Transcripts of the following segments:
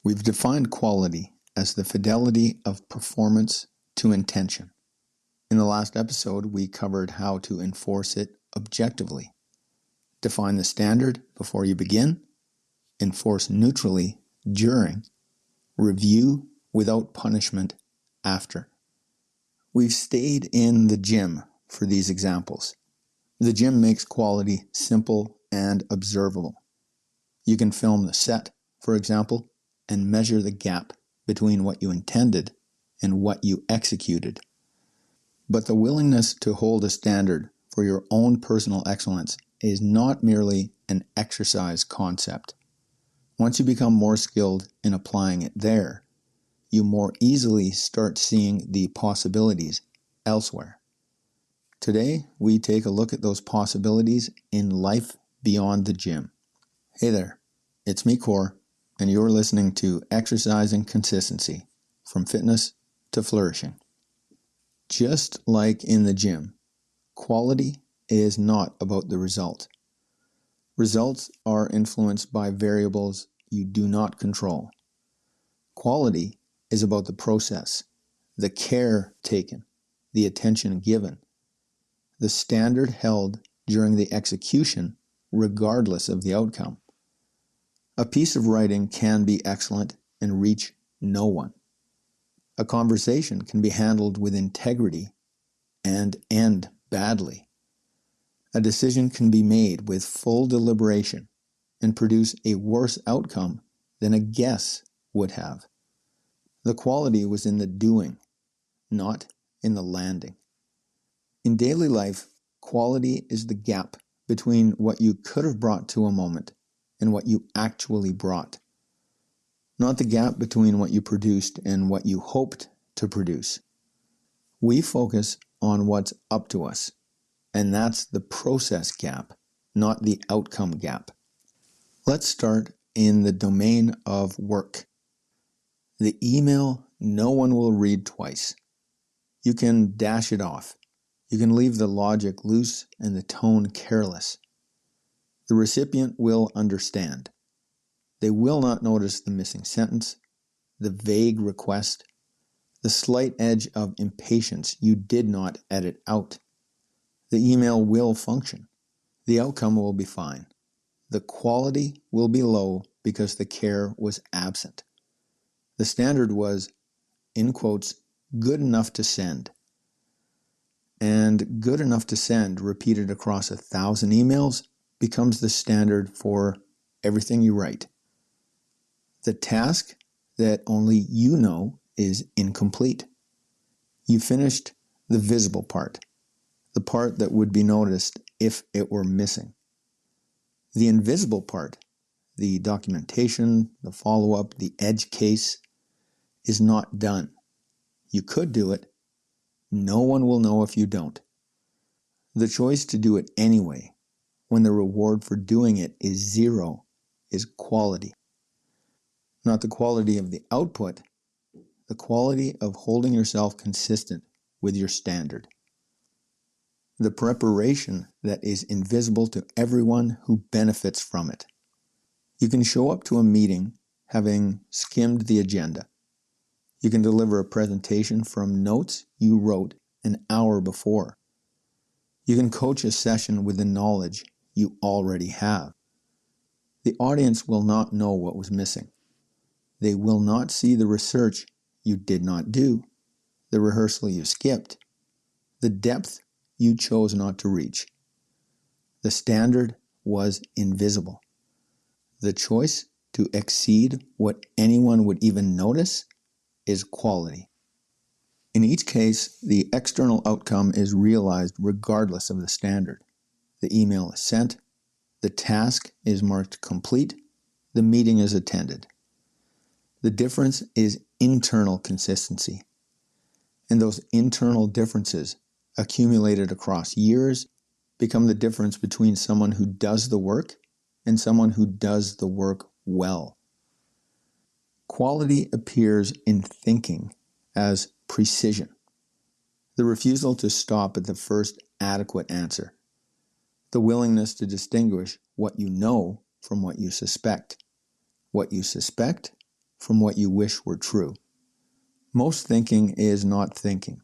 We've defined quality as the fidelity of performance to intention. In the last episode, we covered how to enforce it objectively. Define the standard before you begin, enforce neutrally during, review without punishment after. We've stayed in the gym for these examples. The gym makes quality simple and observable. You can film the set, for example, and measure the gap between what you intended and what you executed. But the willingness to hold a standard for your own personal excellence is not merely an exercise concept. Once you become more skilled in applying it there, you more easily start seeing the possibilities elsewhere. Today, we take a look at those possibilities in life beyond the gym. Hey there, it's me, Core, and you're listening to Exercise and Consistency, from fitness to flourishing. Just like in the gym, quality is not about the result. Results are influenced by variables you do not control. Quality is about the process, the care taken, the attention given, the standard held during the execution, regardless of the outcome. A piece of writing can be excellent and reach no one. A conversation can be handled with integrity and end badly. A decision can be made with full deliberation and produce a worse outcome than a guess would have. The quality was in the doing, not in the landing. In daily life, quality is the gap between what you could have brought to a moment and what you actually brought. Not the gap between what you produced and what you hoped to produce. We focus on what's up to us, and that's the process gap, not the outcome gap. Let's start in the domain of work. The email no one will read twice. You can dash it off. You can leave the logic loose and the tone careless. The recipient will understand. They will not notice the missing sentence, the vague request, the slight edge of impatience you did not edit out. The email will function. The outcome will be fine. The quality will be low because the care was absent. The standard was, in quotes, good enough to send. And good enough to send repeated across 1,000 emails becomes the standard for everything you write. The task that only you know is incomplete. You finished the visible part, the part that would be noticed if it were missing. The invisible part, the documentation, the follow-up, the edge case, is not done. You could do it. No one will know if you don't. The choice to do it anyway, when the reward for doing it is zero, is quality. Not the quality of the output, the quality of holding yourself consistent with your standard. The preparation that is invisible to everyone who benefits from it. You can show up to a meeting having skimmed the agenda. You can deliver a presentation from notes you wrote an hour before. You can coach a session with the knowledge you already have. The audience will not know what was missing. They will not see the research you did not do, the rehearsal you skipped, the depth you chose not to reach. The standard was invisible. The choice to exceed what anyone would even notice is quality. In each case, the external outcome is realized regardless of the standard. The email is sent, the task is marked complete, the meeting is attended. The difference is internal consistency. And those internal differences, accumulated across years, become the difference between someone who does the work and someone who does the work well. Quality appears in thinking as precision. The refusal to stop at the first adequate answer. The willingness to distinguish what you know from what you suspect. What you suspect from what you wish were true. Most thinking is not thinking.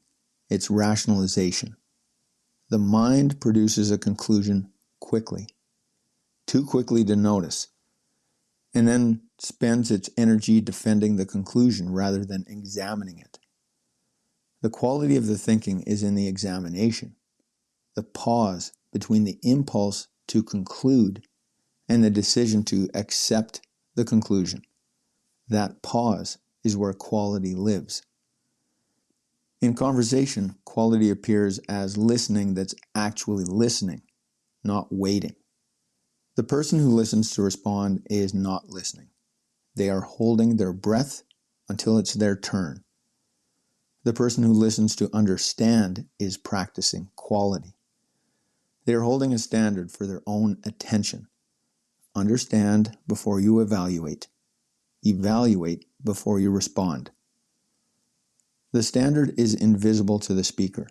It's rationalization. The mind produces a conclusion quickly, too quickly to notice, and then spends its energy defending the conclusion rather than examining it. The quality of the thinking is in the examination, the pause between the impulse to conclude and the decision to accept the conclusion. That pause is where quality lives. In conversation, quality appears as listening that's actually listening, not waiting. The person who listens to respond is not listening. They are holding their breath until it's their turn. The person who listens to understand is practicing quality. They are holding a standard for their own attention. Understand before you evaluate. Evaluate before you respond. The standard is invisible to the speaker.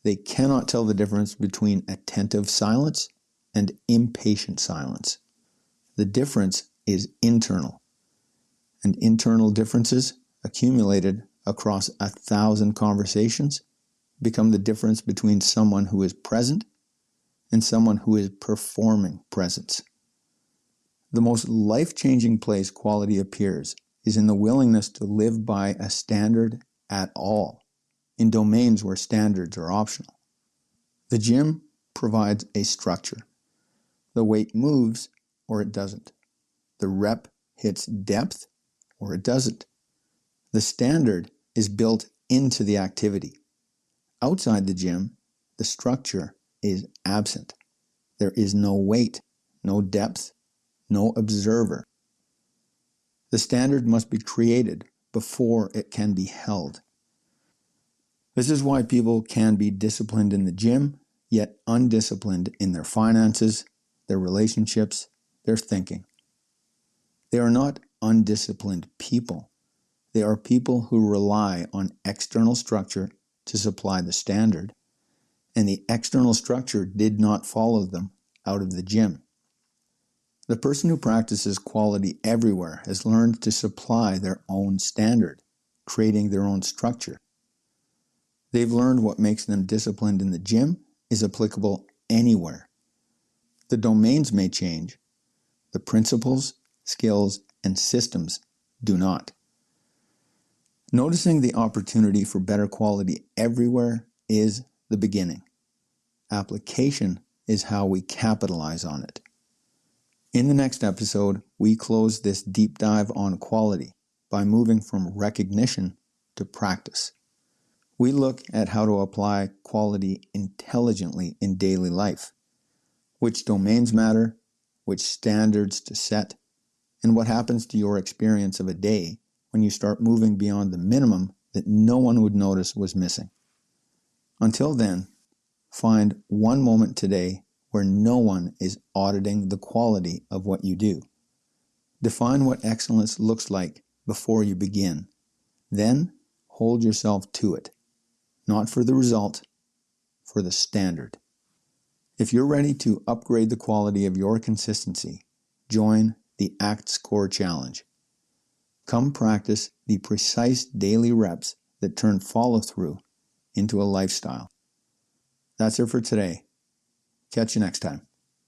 They cannot tell the difference between attentive silence and impatient silence. The difference is internal, and internal differences accumulated across 1,000 conversations become the difference between someone who is present and someone who is performing presence. The most life-changing place quality appears is in the willingness to live by a standard at all, in domains where standards are optional. The gym provides a structure. The weight moves or it doesn't. The rep hits depth or it doesn't. The standard is built into the activity. Outside the gym, the structure is absent. There is no weight, no depth, no observer. The standard must be created before it can be held. This is why people can be disciplined in the gym, yet undisciplined in their finances, their relationships, their thinking. They are not undisciplined people. They are people who rely on external structure to supply the standard, and the external structure did not follow them out of the gym. The person who practices quality everywhere has learned to supply their own standard, creating their own structure. They've learned what makes them disciplined in the gym is applicable anywhere. The domains may change. The principles, skills, and systems do not. Noticing the opportunity for better quality everywhere is the beginning. Application is how we capitalize on it. In the next episode, we close this deep dive on quality by moving from recognition to practice. We look at how to apply quality intelligently in daily life, which domains matter, which standards to set, and what happens to your experience of a day when you start moving beyond the minimum that no one would notice was missing. Until then, find one moment today where no one is auditing the quality of what you do. Define what excellence looks like before you begin. Then hold yourself to it, not for the result, for the standard. If you're ready to upgrade the quality of your consistency, join the ACT Score Challenge. Come practice the precise daily reps that turn follow-through into a lifestyle. That's it for today. Catch you next time.